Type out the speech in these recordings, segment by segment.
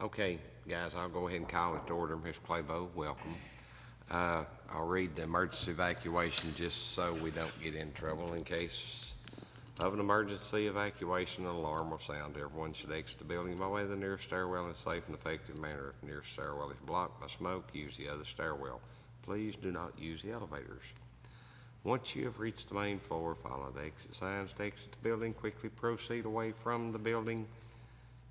Okay, guys, I'll go ahead and call it to order. Ms. Claybo, welcome. I'll read the emergency evacuation just so we don't get in trouble. In case of an emergency evacuation, an alarm will sound. Everyone should exit the building by way of the nearest stairwell in a safe and effective manner. If the nearest stairwell is blocked by smoke, use the other stairwell. Please do not use the elevators. Once you have reached the main floor, follow the exit signs to exit the building. Quickly proceed away from the building,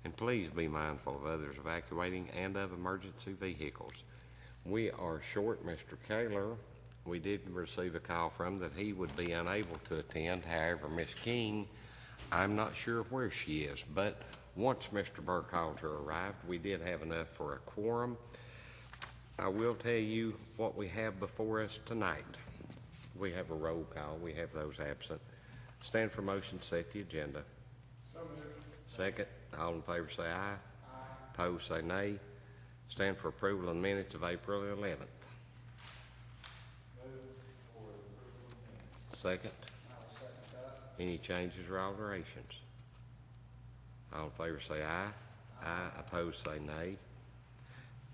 and please be mindful of others evacuating and of emergency vehicles. We are short Mr. Kaler. We did receive a call from that he would be unable to attend. However, Miss King, I'm not sure where she is, but once Mr. Burkhalter arrived, we did have enough for a quorum. I will tell you what we have before us tonight. We have a roll call. We have those absent. Stand for motion to set the agenda. So moved. Second. All in favor say aye. Aye. Opposed say nay. Stand for approval of the minutes of April 11th. Move for approval of minutes. Second. I'll second that. Any changes or alterations? All in favor say aye. Aye. Opposed say nay.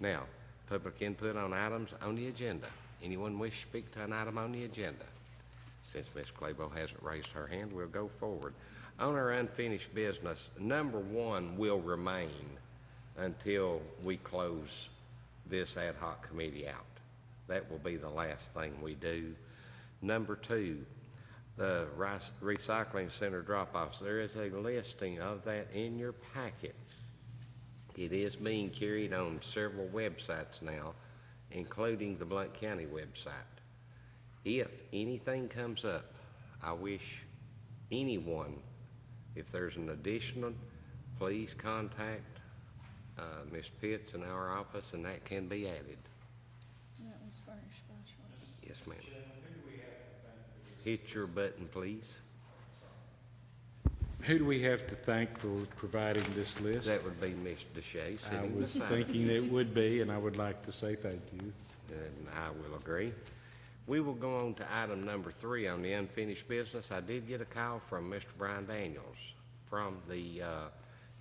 Now, public input on items on the agenda. Anyone wish to speak to an item on the agenda? Since Ms. Claybo hasn't raised her hand, we'll go forward. On our unfinished business, number one will remain until we close this ad hoc committee out. That will be the last thing we do. Number two, the recycling center drop-offs. There is a listing of that in your packet. It is being carried on several websites now, including the Blount County website. If anything comes up, I wish anyone, if there's an additional, please contact Ms. Pitts in our office, and that can be added. That was furnished by Charles. Yes, ma'am. Hit your button, please. Who do we have to thank for providing this list? That would be Ms. Deshay. I was thinking it would be, and I would like to say thank you. And I will agree. We will go on to item number 3 on the unfinished business. I did get a call from Mr. Brian Daniels from the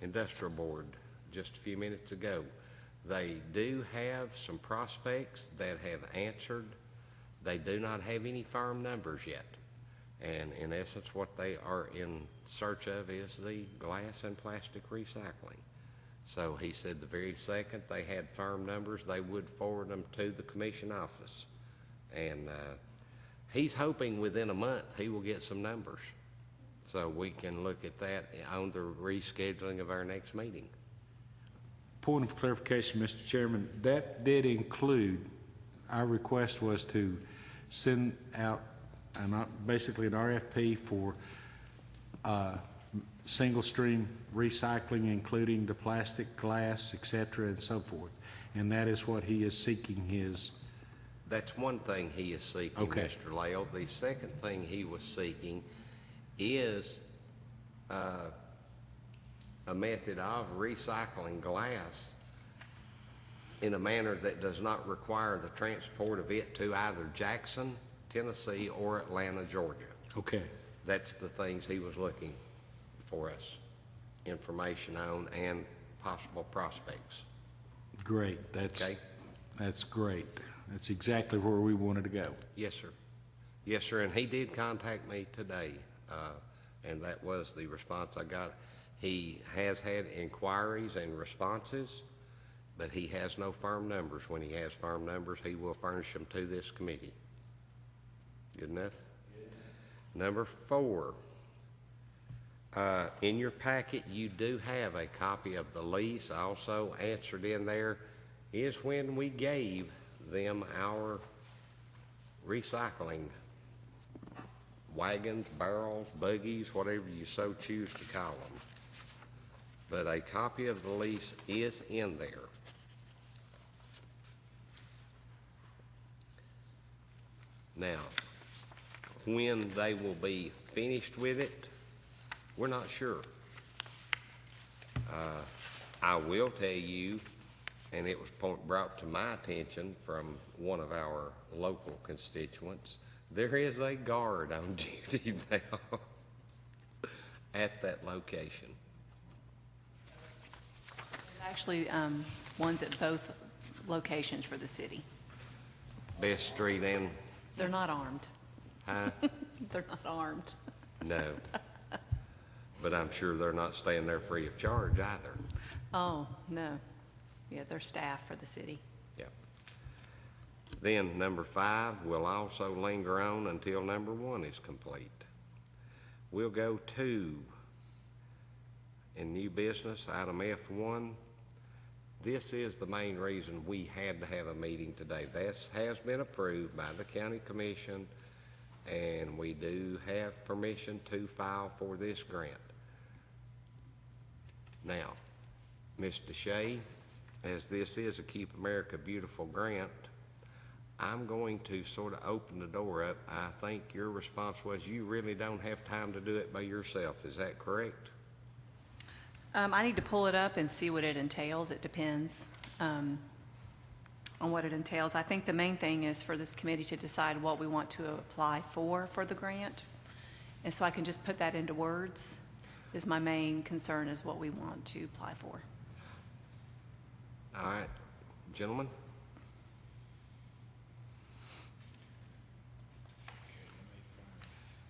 Industrial Board just a few minutes ago. They do have some prospects that have answered. They do not have any firm numbers yet. And in essence, what they are in search of is the glass and plastic recycling. So he said the very second they had firm numbers, they would forward them to the commission office. And he's hoping within a month he will get some numbers so we can look at that on the rescheduling of our next meeting. Point of clarification, Mr. Chairman, that did include, our request was to send out basically an RFP for single stream recycling, including the plastic, glass, etc., and so forth. And that is what he is seeking his. That's one thing he is seeking, okay. Mr. Lael. The second thing he was seeking is a method of recycling glass in a manner that does not require the transport of it to either Jackson, Tennessee, or Atlanta, Georgia. Okay. That's the things he was looking for us information on and possible prospects. Great. That's great. That's exactly where we wanted to go. Yes, sir. Yes, sir. And he did contact me today, and that was the response I got. He has had inquiries and responses, but he has no firm numbers. When he has firm numbers, he will furnish them to this committee. Good enough? Good. Number 4. In your packet, you do have a copy of the lease. Also answered in there is when we gave them our recycling wagons, barrels, buggies, whatever you so choose to call them. But a copy of the lease is in there. Now, when they will be finished with it, we're not sure. I will tell you, and it was brought to my attention from one of our local constituents, there is a guard on duty now at that location. actually ones at both locations for the city. Best Street and, They're not armed. huh? They're not armed. No. But I'm sure they're not staying there free of charge either. Oh, no. Yeah, they're staff for the city. Yep. Then number 5 will also linger on until number 1 is complete. We'll go to, in new business, item F1. This is the main reason we had to have a meeting today. This has been approved by the county commission, and we do have permission to file for this grant. Now, Mr. Shea, as this is a Keep America Beautiful grant, I'm going to sort of open the door up. I think your response was you really don't have time to do it by yourself. Is that correct? I need to pull it up and see what it entails. It depends on what it entails. I think the main thing is for this committee to decide what we want to apply for the grant. And so I can just put that into words is my main concern, is what we want to apply for. All right, gentlemen.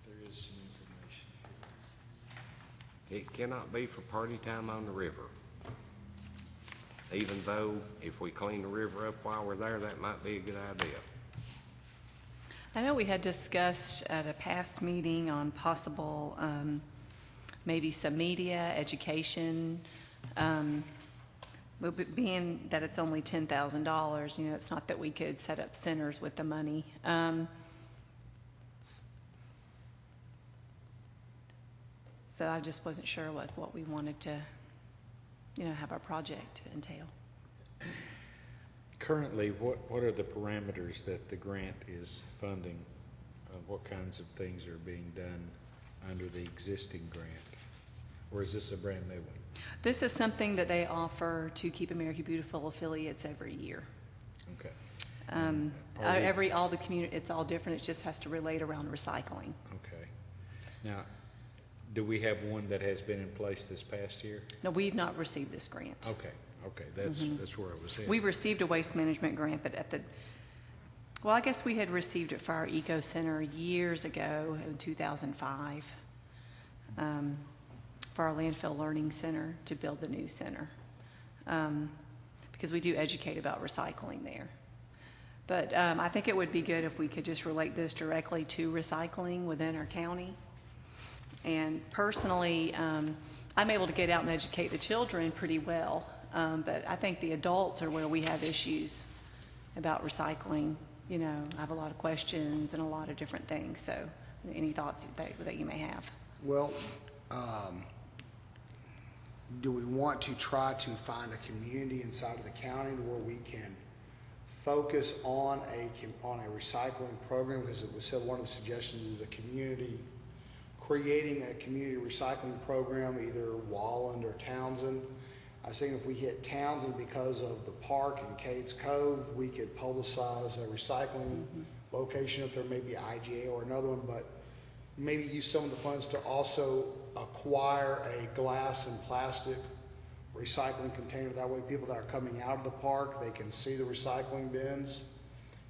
There is some information here. It cannot be for party time on the river. Even though if we clean the river up while we're there, that might be a good idea. I know we had discussed at a past meeting on possible maybe some media, education, but being that it's only $10,000, you know, it's not that we could set up centers with the money. So I just wasn't sure what we wanted to, you know, have our project entail. Currently, what are the parameters that the grant is funding? What kinds of things are being done under the existing grant? Or is this a brand new one? This is something that they offer to Keep America Beautiful affiliates every year. Okay. All the community, it's all different. It just has to relate around recycling. Okay. Now, do we have one that has been in place this past year? No, we've not received this grant. Okay, that's where I was headed. We received a waste management grant, but well, I guess we had received it for our eco center years ago in 2005, for our landfill learning center to build the new center, because we do educate about recycling there. But I think it would be good if we could just relate this directly to recycling within our county. And personally, I'm able to get out and educate the children pretty well, but I think the adults are where we have issues about recycling. You know, I have a lot of questions and a lot of different things. So any thoughts that you may have? Well, do we want to try to find a community inside of the county where we can focus on a recycling program? Because it was said one of the suggestions is creating a community recycling program, either Walland or Townsend. I was thinking if we hit Townsend because of the park and Cades Cove, we could publicize a recycling location up there, maybe IGA or another one, but maybe use some of the funds to also acquire a glass and plastic recycling container. That way people that are coming out of the park, they can see the recycling bins.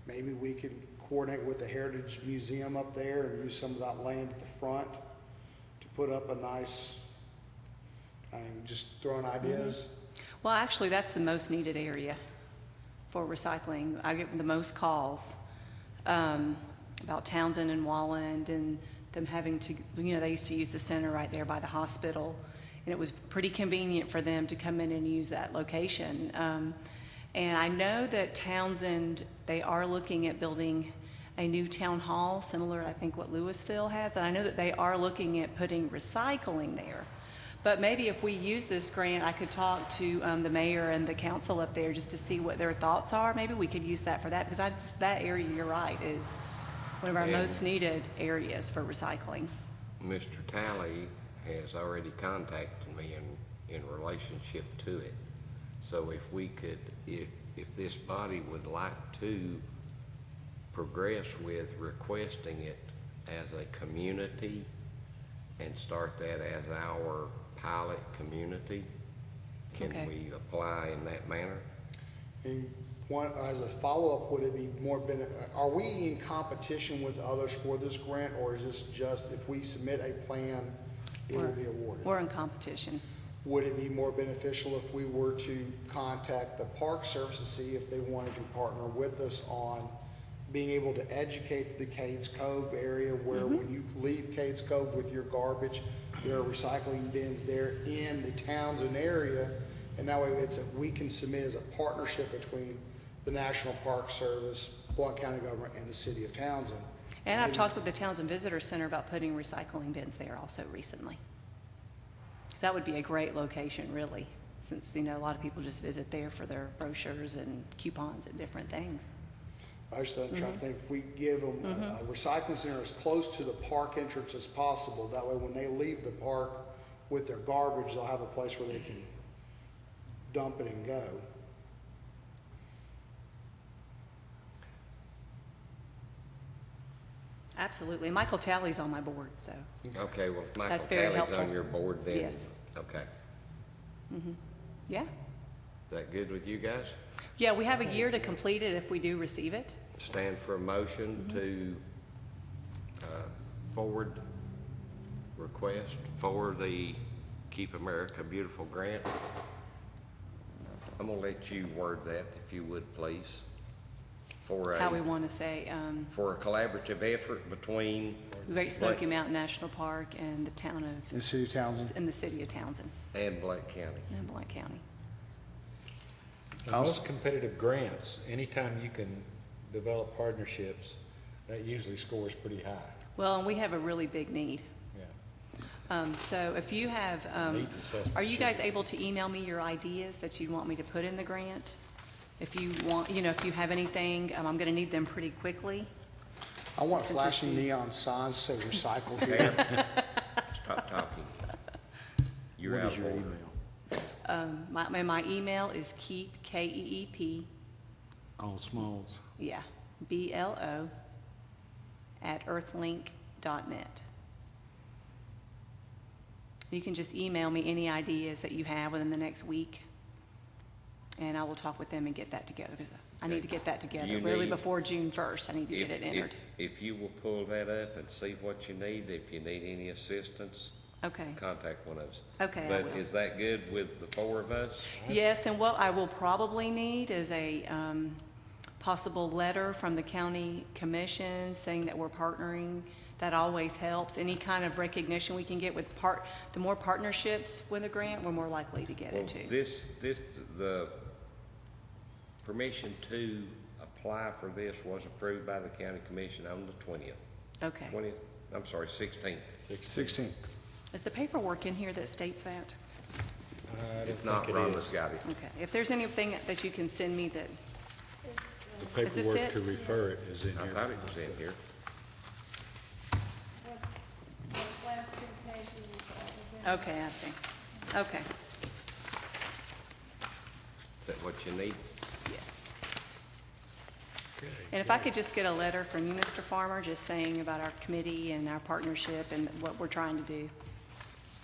Maybe we could coordinate with the Heritage Museum up there and use some of that land at the front to put up a nice, just throwing ideas. Well, actually, that's the most needed area for recycling. I get the most calls about Townsend and Walland and them having to, you know, they used to use the center right there by the hospital, and it was pretty convenient for them to come in and use that location. And I know that Townsend, they are looking at building a new town hall, similar, I think, what Louisville has, and I know that they are looking at putting recycling there. But maybe if we use this grant, I could talk to the mayor and the council up there just to see what their thoughts are. Maybe we could use that for that, because that area, you're right, is one of our most needed areas for recycling. Mr. Talley has already contacted me in relationship to it. So if we could, if this body would like to progress with requesting it as a community and start that as our pilot community, Can Okay. we apply in that manner? And one, as a follow-up, would it be more are we in competition with others for this grant, or is this just if we submit a plan, it will be awarded? We're in competition. Would it be more beneficial if we were to contact the Park Service to see if they wanted to partner with us on being able to educate the Cades Cove area where when you leave Cades Cove with your garbage, there are recycling bins there in the Townsend area, and that way we can submit as a partnership between the National Park Service, Blount County government, and the city of Townsend. And I've talked with the Townsend Visitor Center about putting recycling bins there also recently. So that would be a great location, really, since, you know, a lot of people just visit there for their brochures and coupons and different things. I was trying to think, if we give them a recycling center as close to the park entrance as possible, that way when they leave the park with their garbage, they'll have a place where they can dump it and go. Absolutely. Michael Talley's on my board, so, Okay, well, if Michael That's very Talley's on helpful. your board then. Yes. Okay. yeah. Is that good with you guys? Yeah, we have a year to complete it if we do receive it. Stand for a motion to forward request for the Keep America Beautiful grant. I'm gonna let you word that, if you would, please. How we want to say, For a collaborative effort between Great Smoky Mountain National Park and the town In the city of Townsend? in the city of Townsend, and Black County. in Blount County. Most competitive grants, anytime you can develop partnerships, that usually scores pretty high. Well, and we have a really big need. Yeah. So if you have, Needs assessment are you should guys be- able to email me your ideas that you want me to put in the grant? If you want, you know, if you have anything, I'm gonna need them pretty quickly. I want This is flashing to- neon signs that say recycle here. Stop talking. You're What out is of your order. email? My email is keep, K-E-E-P, All smalls. yeah, B-L-O, @earthlink.net. You can just email me any ideas that you have within the next week, and I will talk with them and get that together, because I need to get that together, You really need- before June 1st, I need to get it If- entered. If you will pull that up and see what you need, if you need any assistance, Okay, contact one of us. okay, I But will. is that good with the four of us? Yes, and what I will probably need is a possible letter from the county commission saying that we're partnering. That always helps. Any kind of recognition we can get with the more partnerships with a grant, we're more likely to get Well, it too. the permission to apply for this was approved by the county commission on the 20th. Okay. 16th. 16. Is the paperwork in here that states that? I don't If not, think it Rhonda's is. got it. Okay. If there's anything that you can send me that, It's, The Is this paperwork it? to refer it is in I here. thought it was in here. the last two pages are the. okay, I see. Okay, Is that what you need? yes. And if I could just get a letter from you, Mr. Farmer, just saying about our committee and our partnership and what we're trying to do.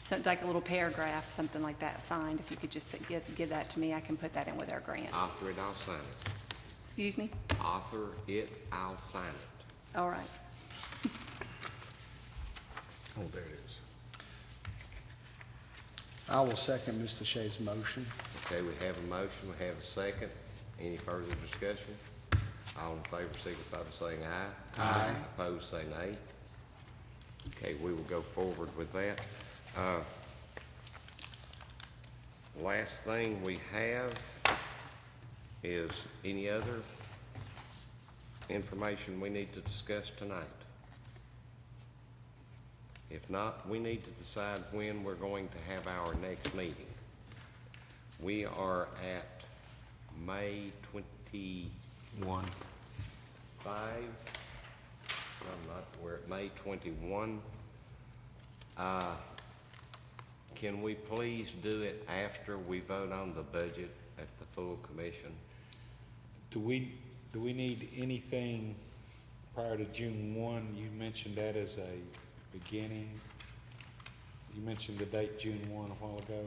Something like a little paragraph, something like that signed, if you could just give that to me, I can put that in with our grant. Author it, I'll sign it. Excuse me? Author it, I'll sign it. All right. Oh, there it is. I will second Mr. Shea's motion. Okay, we have a motion, we have a second. Any further discussion? All in favor, signify by saying aye. Aye. Opposed, say nay. Okay, we will go forward with that. Last thing we have is any other information we need to discuss tonight? If not, we need to decide when we're going to have our next meeting. We are at May 25. We're at May 21. Can we please do it after we vote on the budget at the full commission? Do we need anything prior to June 1? You mentioned that as a beginning. You mentioned the date June 1 a while ago.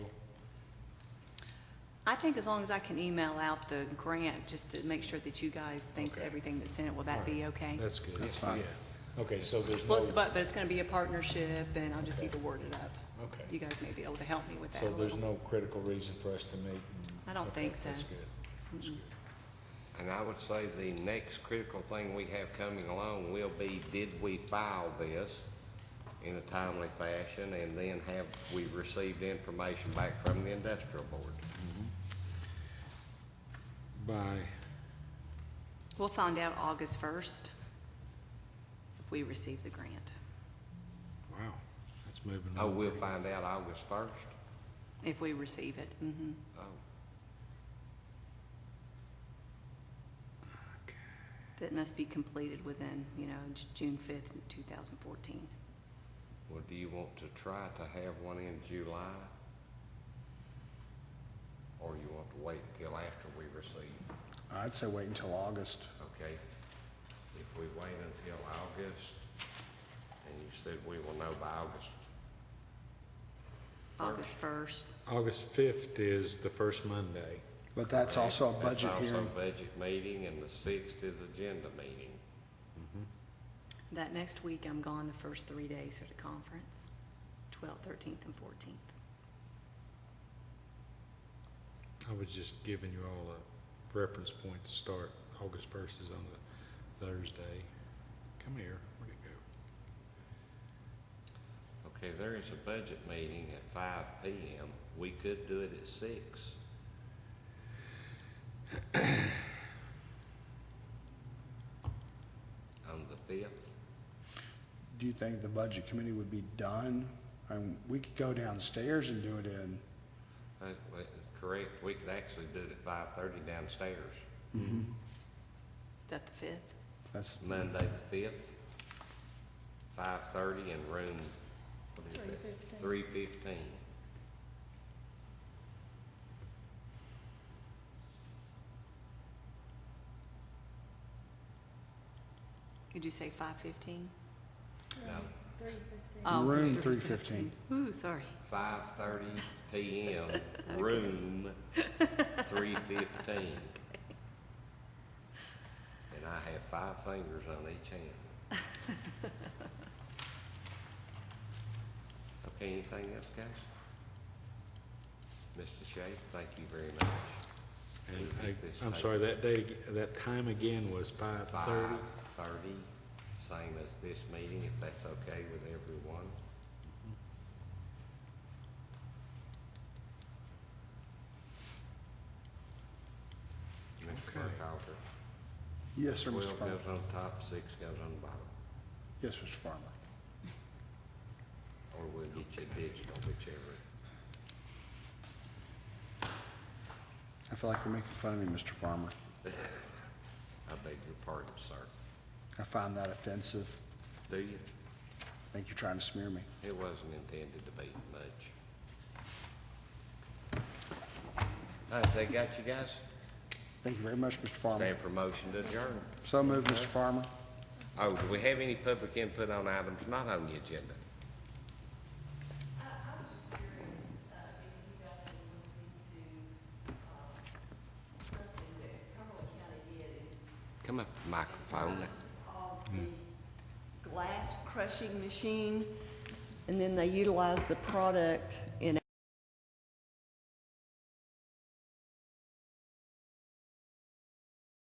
I think as long as I can email out the grant, just to make sure that you guys think Okay. everything that's in it, will that be okay? That's good. That's fine. Yeah. Okay, so there's no, Well, but it's gonna be a partnership, and I'll just Okay. need to word it up. okay. You guys may be able to help me with that So a there's little. no critical reason for us to meet? I don't Okay, think so. That's good. That's good. And I would say the next critical thing we have coming along will be, did we file this in a timely fashion? And then have we received information back from the industrial board? By, We'll find out August 1st if we receive the grant. wow, that's moving. Oh, along we'll pretty find out August 1st? If we receive it, Oh, good. that must be completed within, June 5th, 2014. well, do you want to try to have one in July? Or you want to wait until after we receive? I'd say wait until August. Okay, if we wait until August, and you said we will know by August. August 1st. August 5th is the first Monday. But that's also a budget That's hearing. also budget meeting, and the 6th is agenda meeting. That next week, I'm gone the first 3 days for the conference, 12th, 13th, and 14th. I was just giving you all a reference point to start. August 1st is on the Thursday. Come here, where'd it go? Okay, there is a budget meeting at 5 PM. We could do it at 6. On the 5th. Do you think the budget committee would be done? We could go downstairs and do it in, Well, correct, we could actually do it at 5:30 downstairs. Is that the 5th? that's, Monday the 5th, 5:30 in room, what is it? 315. 315. Did you say 5:15? No, 3:15. Oh, Room 3:15. Ooh, sorry. 5:30 PM, room 315. And I have 5 fingers on each hand. Okay, anything else, guys? Mr. Shea, thank you very much. And We'll get this I'm taken. sorry, that day, that time again was 5:30? 5:30, same as this meeting, if that's okay with everyone. Mr. Okay. Burkhalter, yes, sir, Mr. 12 Farmer. goes on top, 6 goes on the bottom. Yes, Mr. Farmer. Or we'll get you digital, whichever. I feel like you're making fun of me, Mr. Farmer. I beg your pardon, sir. I find that offensive. Do you? I think you're trying to smear me. It wasn't intended to be much. All right, they got you guys? Thank you very much, Mr. Farmer. Stand for motion to adjourn. So moved, Mr. Farmer. Oh, do we have any public input on items not on the agenda? I was just curious, if you guys had looked into, something that Cumberland County did in Come up to the microphone. of the glass crushing machine, and then they utilized the product in